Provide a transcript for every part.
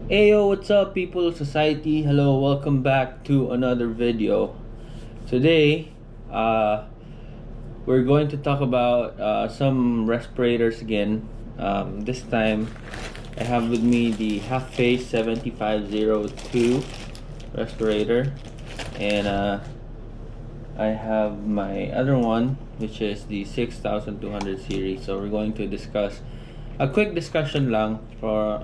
Ayo, what's up, people of society? Hello, welcome back to another video. Today, we're going to talk about some respirators again. This time, I have with me the half face 7502 respirator, and I have my other one, which is the 6200 series. So we're going to discuss a quick discussion lang for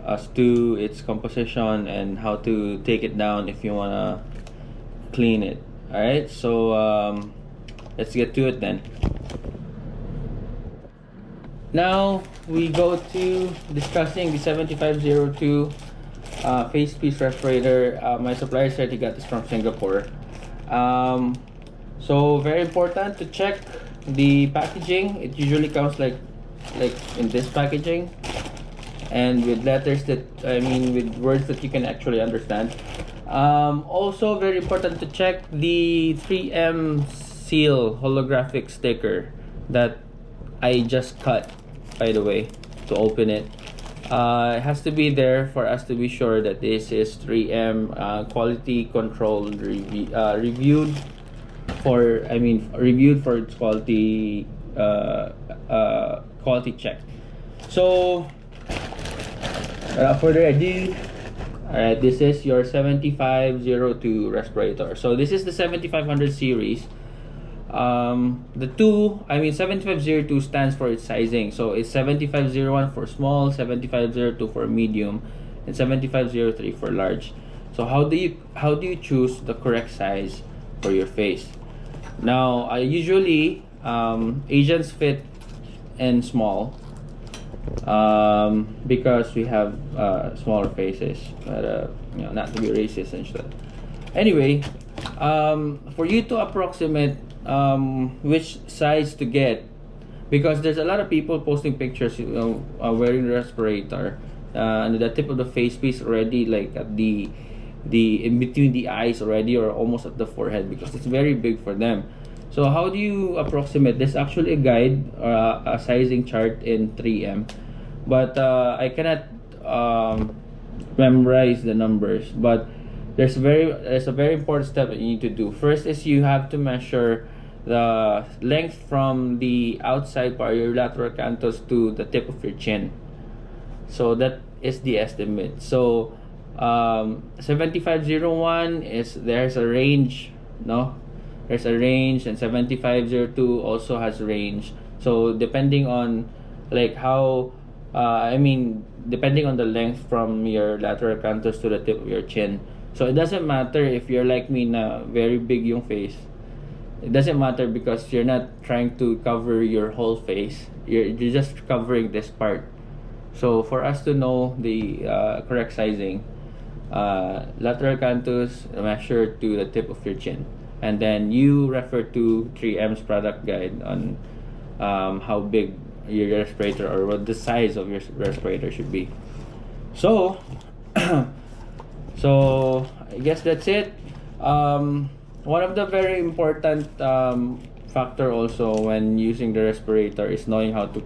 as to its composition and how to take it down if you wanna clean it. Alright, so let's get to it then. Now we go to discussing the 7502 face piece respirator. My supplier said he got this from Singapore. So very important to check the packaging. It usually comes like in this packaging, and with letters that with words that you can actually understand. Also very important to check the 3M seal holographic sticker that I just cut, by the way, to open it. It has to be there for us to be sure that this is 3M quality control reviewed for reviewed for its quality quality check. So without further ado, alright, this is your 7502 respirator. So this is the 7500 series. The 7502 stands for its sizing. So it's 7501 for small, 7502 for medium, and 7503 for large. So how do you choose the correct size for your face? Now, I usually Asians fit in small because we have smaller faces, but not to be racist and stuff. Anyway, for you to approximate which size to get, because there's a lot of people posting pictures wearing the respirator and the tip of the face piece already like at the in between the eyes already, or almost at the forehead, because it's very big for them. So how do you approximate? There's actually a guide or a sizing chart in 3M, but I cannot memorize the numbers. But there's a very important step that you need to do. First is you have to measure the length from the outside part of your lateral canthus to the tip of your chin. So that is the estimate. So 7501 is, there's a range, no? There's a range, and 7502 also has range. So depending on like how depending on the length from your lateral canthus to the tip of your chin. So it doesn't matter if you're like me na very big yung face. It doesn't matter because you're not trying to cover your whole face. You're just covering this part. So for us to know the correct sizing, lateral canthus measure to the tip of your chin, and then you refer to 3M's product guide on how big your respirator, or what the size of your respirator should be. So so I guess that's it. One of the very important factor also when using the respirator is knowing how to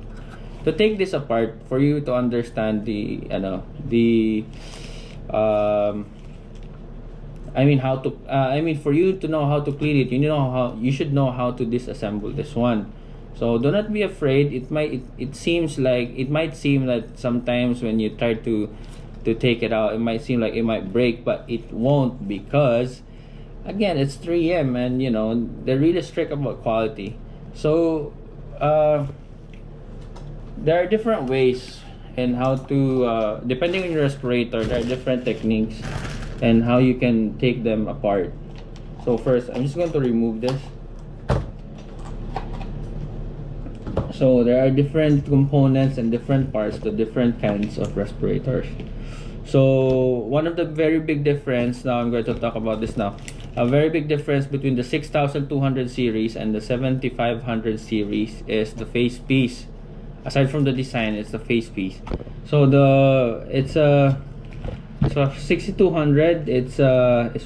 take this apart for you to understand for you to know how to clean it, you should know how to disassemble this one. So do not be afraid. It might seem that sometimes when you try to take it out, it might seem like it might break, but it won't, because again, it's 3M, and they're really strict about quality. So there are different ways and how to depending on your respirator, there are different techniques and how you can take them apart. So first, I'm just going to remove this. So there are different components and different parts to different kinds of respirators. So one of the very big difference, now I'm going to talk about this now. A very big difference between the 6200 series and the 7500 series is the face piece. Aside from the design, it's the face piece. So it's a 6200, it's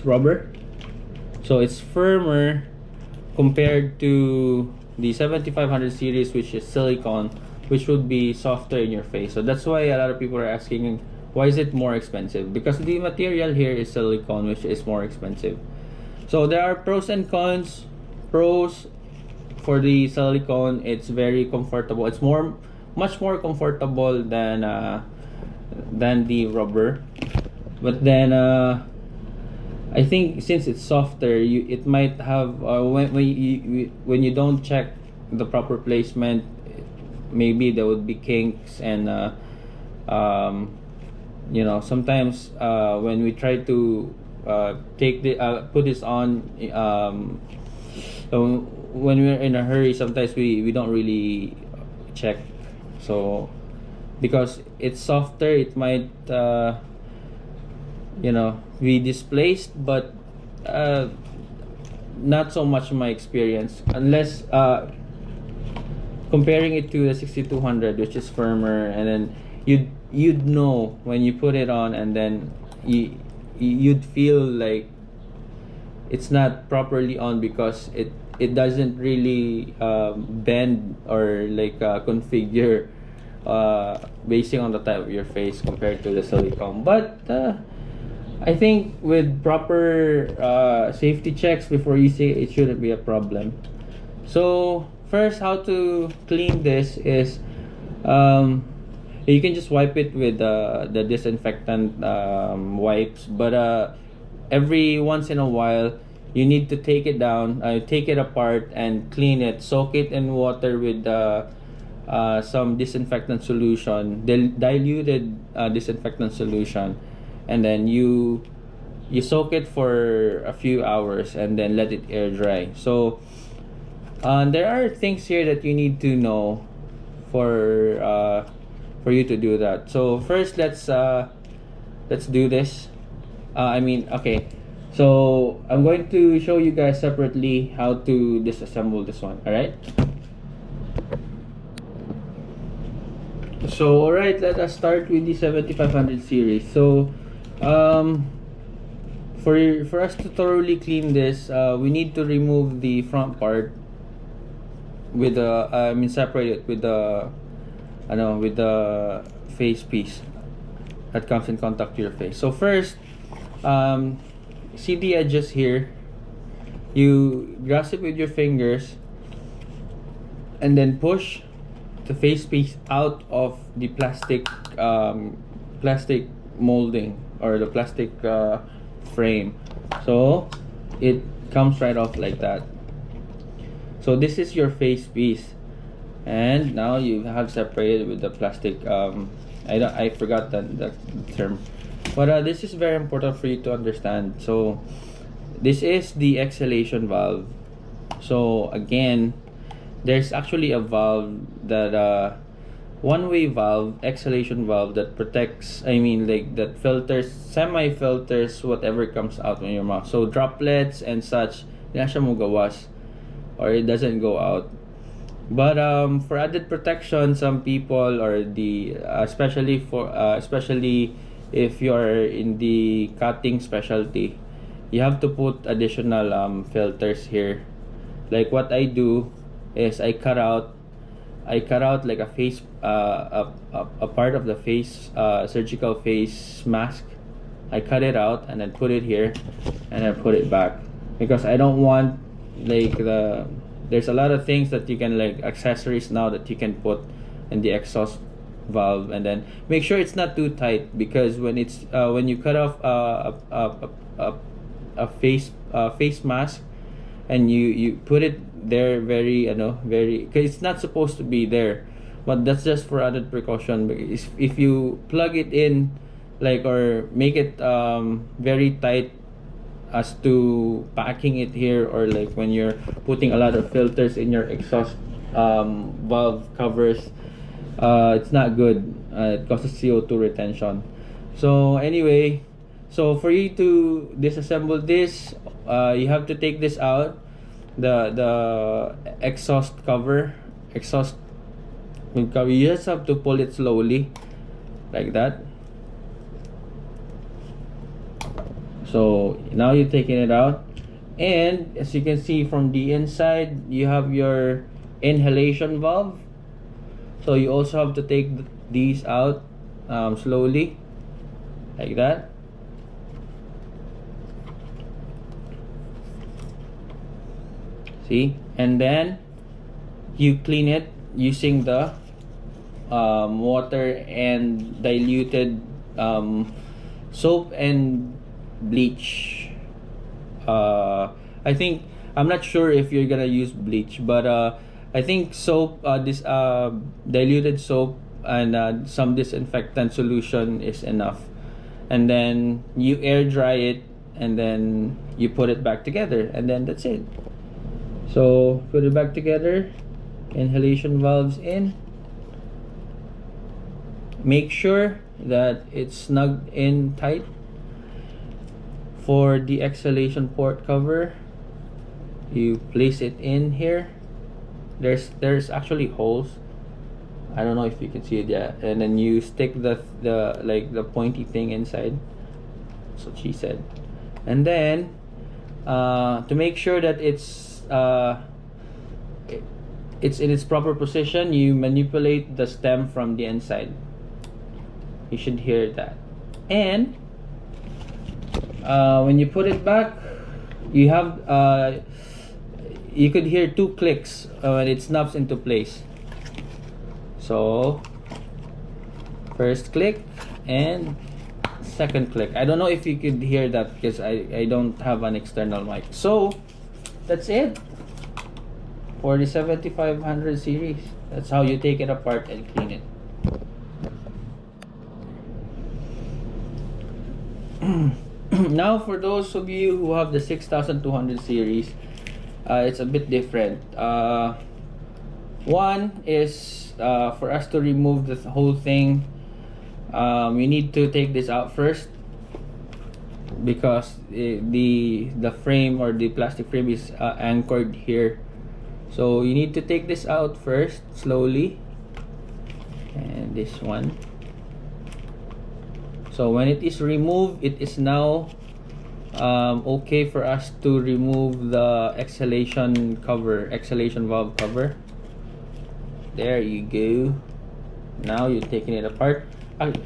rubber. So it's firmer compared to the 7500 series, which is silicone, which would be softer in your face. So that's why a lot of people are asking Why is it more expensive? Because the material here is silicone, which is more expensive. So there are pros and cons. Pros, for the silicone, it's very comfortable. It's much more comfortable than the rubber. But then I think since it's softer, it might have when you don't check the proper placement, maybe there would be kinks, and sometimes when we try to put this on, when we're in a hurry, sometimes we don't really check. So because it's softer, it might be displaced, but not so much in my experience, unless comparing it to the 6200, which is firmer, and then you'd know when you put it on, and then you'd feel like it's not properly on, because it doesn't really bend or like configure basing on the type of your face compared to the silicone. But I think with proper safety checks before using it shouldn't be a problem. So first, how to clean this is you can just wipe it with the disinfectant wipes, but every once in a while you need to take it down, take it apart and clean it. Soak it in water with some disinfectant solution, diluted disinfectant solution, and then you soak it for a few hours and then let it air dry. So there are things here that you need to know for you to do that. So first, let's do this. Okay. So I'm going to show you guys separately how to disassemble this one. All right. So alright, let us start with the 7500 series. So for us to thoroughly clean this, we need to remove the front part with separate it with the face piece that comes in contact with your face. So first, see the edges here. You grasp it with your fingers and then push the face piece out of the plastic molding or the plastic frame, so it comes right off like that. So this is your face piece, and now you have separated with the plastic. I forgot the term, but this is very important for you to understand. So this is the exhalation valve. So again, there's actually a valve that one-way valve, exhalation valve, that protects, that filters, semi-filters whatever comes out in your mouth. So droplets and such, di na siya magawas, or it doesn't go out. But for added protection, some people, or especially if you are in the cutting specialty, you have to put additional filters here. Like what I do is I cut out like a face a part of the face surgical face mask. I cut it out and then put it here, and I put it back, because I don't want there's a lot of things that you can, like accessories now, that you can put in the exhaust valve, and then make sure it's not too tight, because when you cut off a face mask and you put it there very because it's not supposed to be there, but that's just for added precaution. Because if you plug it in, or make it very tight as to packing it here, or like when you're putting a lot of filters in your exhaust valve covers, it's not good. It causes CO2 retention. So anyway, so for you to disassemble this, you have to take this out, the exhaust cover. You just have to pull it slowly like that. So now you're taking it out, and as you can see from the inside, you have your inhalation valve. So you also have to take these out slowly. like that. See, and then you clean it using the water and diluted soap and bleach. I think, I'm not sure if you're gonna use bleach, but I think soap, this diluted soap and some disinfectant solution is enough. And then you air dry it, and then you put it back together, and then that's it. So put it back together, inhalation valves in. Make sure that it's snugged in tight. For the exhalation port cover, you place it in here. There's actually holes. I don't know if you can see it yet. And then you stick the like the pointy thing inside. That's what she said. And then to make sure that it's in its proper position, you manipulate the stem from the inside. You should hear that. And when you put it back, you have you could hear 2 clicks when it snaps into place. So first click and second click. I don't know if you could hear that because I don't have an external mic. So that's it for the 7500 series. That's how you take it apart and clean it. Now for those of you who have the 6200 series, it's a bit different. One is for us to remove the whole thing, we need to take this out first, because the frame or the plastic frame is anchored here. So you need to take this out first, slowly, and this one. So when it is removed, it is now okay for us to remove the exhalation valve cover. There you go. Now you're taking it apart.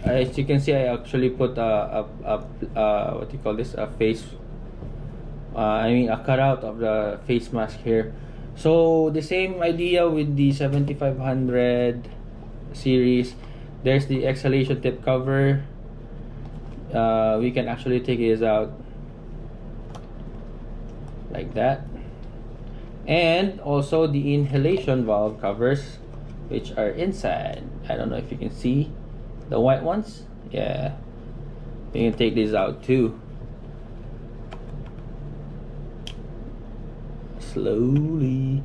As you can see, I actually put a what do you call this? A face. A cutout of the face mask here. So the same idea with the 7500 series. There's the exhalation tip cover. We can actually take this out like that, and also the inhalation valve covers, which are inside. I don't know if you can see the white ones. Yeah, you can take these out too, slowly,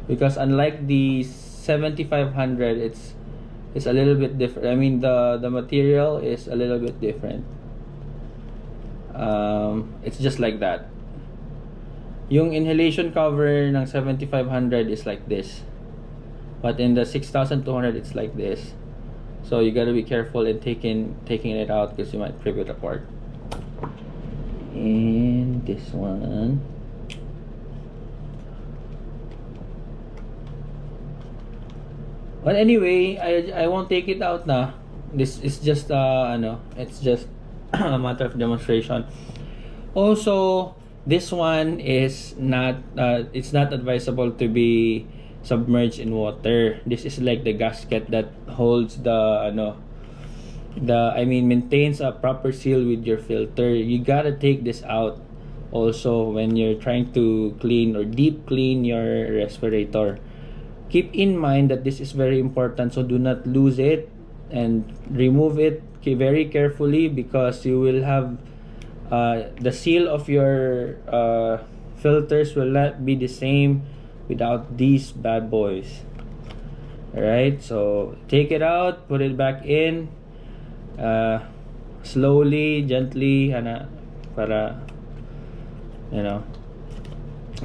because unlike the 7500, it's a little bit different. I mean, the material is a little bit different. It's just like that. Yung inhalation cover ng 7500 is like this, but in the 6200 it's like this. So you gotta be careful in taking it out, because you might rip it apart. And this one, but anyway, I won't take it out na. This is just it's just a matter of demonstration. Also, this one is not it's not advisable to be submerged in water. This is like the gasket that holds maintains a proper seal with your filter. You gotta take this out also when you're trying to clean or deep clean your respirator. Keep in mind that this is very important, so do not lose it, and remove it very carefully, because you will have the seal of your filters will not be the same without these bad boys. Alright, so take it out, put it back in, slowly, gently, para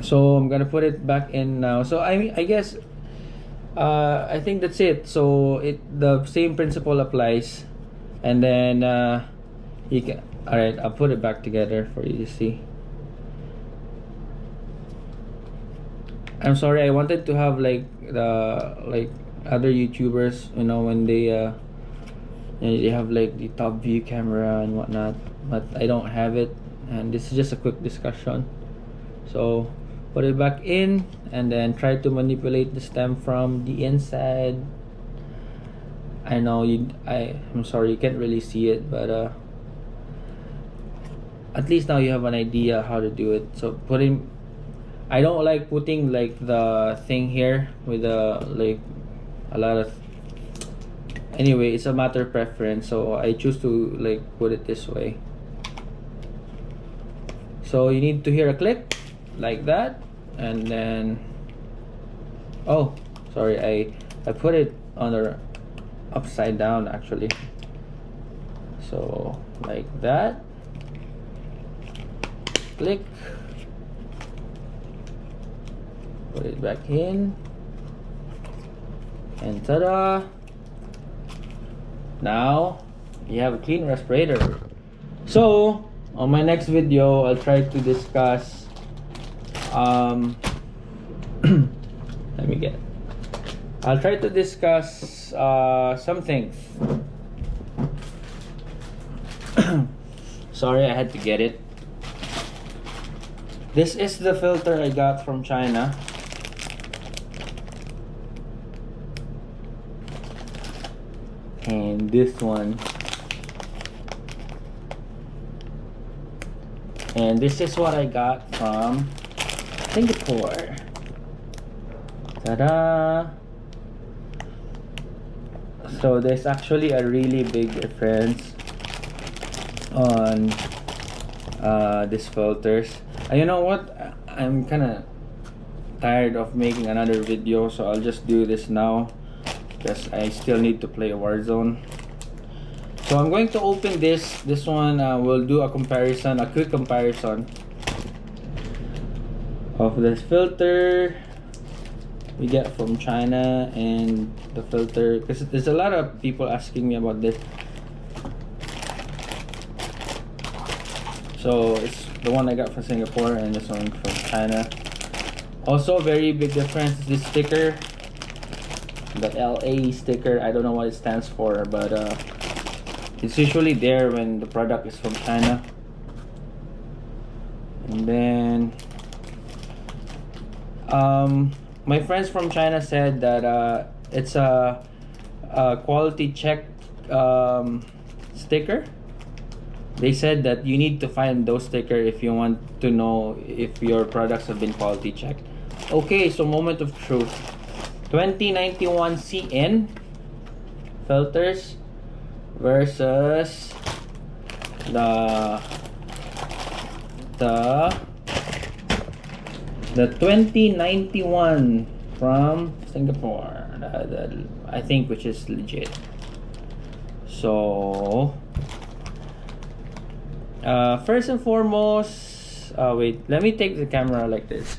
so I'm gonna put it back in now. So I guess I think that's it. So the same principle applies, and then you can. All right, I'll put it back together for you to see. I'm sorry, I wanted to have like other YouTubers, when they and you have like the top view camera and whatnot, but I don't have it, and this is just a quick discussion. So put it back in and then try to manipulate the stem from the inside. I know I'm sorry you can't really see it, but at least now you have an idea how to do it. So I don't like putting like the thing here with like a lot of, anyway, it's a matter of preference, so I choose to like put it this way. So you need to hear a click like that, and then, oh sorry, I put it on the upside down actually. So like that, click, put it back in, and ta-da! Now you have a clean respirator. So on my next video I'll try to discuss I'll try to discuss some things. Sorry, I had to get it. This is the filter I got from China. And this one. And this is what I got from Singapore. Ta-da! So there's actually a really big difference on these filters. And you know what? I'm kind of tired of making another video, so I'll just do this now because I still need to play Warzone. So I'm going to open this one. We'll do a comparison, a quick comparison of this filter we get from China and the filter, because there's a lot of people asking me about this. So it's the one I got from Singapore and this one from China. Also very big difference, this sticker, the LA sticker. I don't know what it stands for, but it's usually there when the product is from China. And then my friends from China said that it's a quality check sticker. They said that you need to find those stickers if you want to know if your products have been quality checked. Okay, so moment of truth. 2091 CN filters versus the 2091 from Singapore, I think, which is legit. So first and foremost, wait, let me take the camera like this.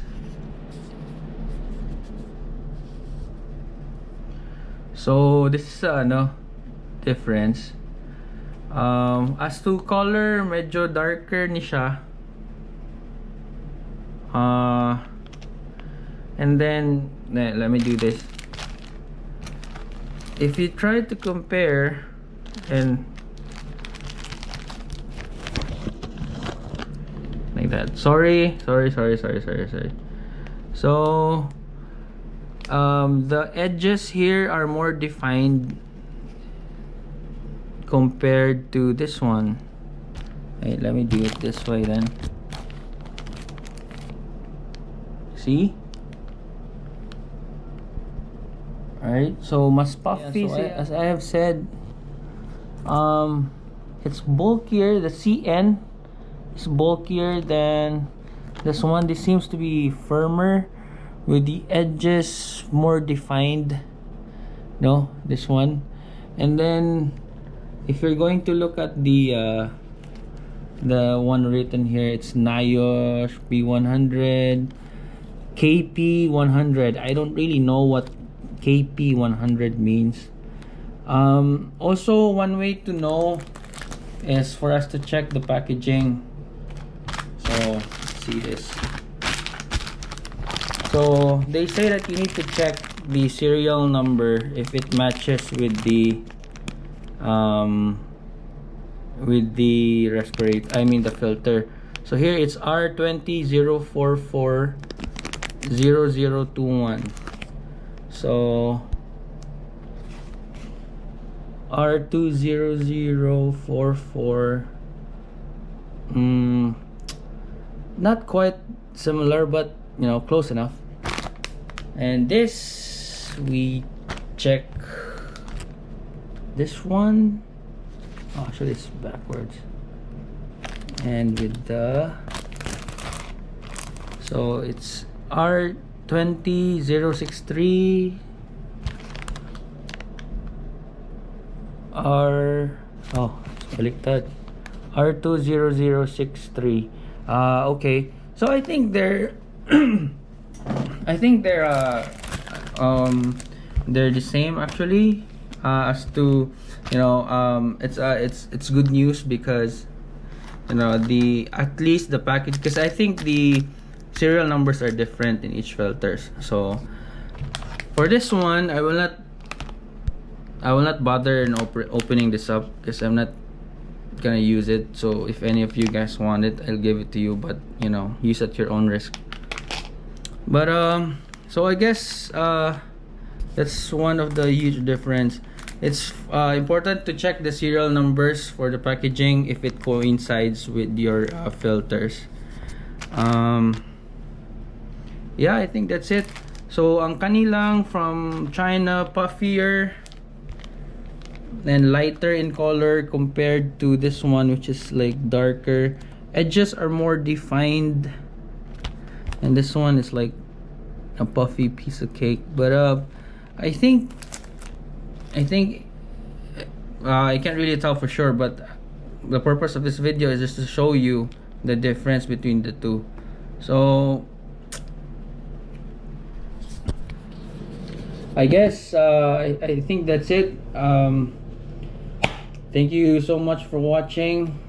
So this is no difference. As to color, medyo darker ni siya. And then let me do this. If you try to compare and like that, sorry. So the edges here are more defined compared to this one. Hey, let me do it this way then. See? Alright, so mas puffy, yeah, so as I have said, it's bulkier. The CN is bulkier than this one. This seems to be firmer with the edges more defined. No, this one. And then if you're going to look at the one written here, it's NIOSH P100, KP100. I don't really know what KP100 means. Also, one way to know is for us to check the packaging. So let's see this. So they say that you need to check the serial number if it matches with the with the respirator, I mean the filter. So here it's R20 044 0021. So R20 044, not quite similar, but you know, close enough. And this, we check this one. Oh, actually it's backwards. And with the, so it's R20 063 baliktad, R20063. Okay, so I think they're they're the same actually. As to, you know, it's good news, because you know, the at least the package, because I think the serial numbers are different in each filters. So for this one, I will not bother in opening this up, because I'm not gonna use it. So if any of you guys want it, I'll give it to you, but you know, use at your own risk. But so I guess that's one of the huge difference. It's important to check the serial numbers for the packaging if it coincides with your filters. Yeah, I think that's it. So ang kanilang from China, puffier and lighter in color compared to this one, which is like darker. Edges are more defined, and this one is like a puffy piece of cake. But I think I can't really tell for sure, but the purpose of this video is just to show you the difference between the two. So I guess I think that's it. Thank you so much for watching,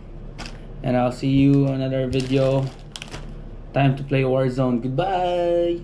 and I'll see you in another video. Time to play Warzone. Goodbye.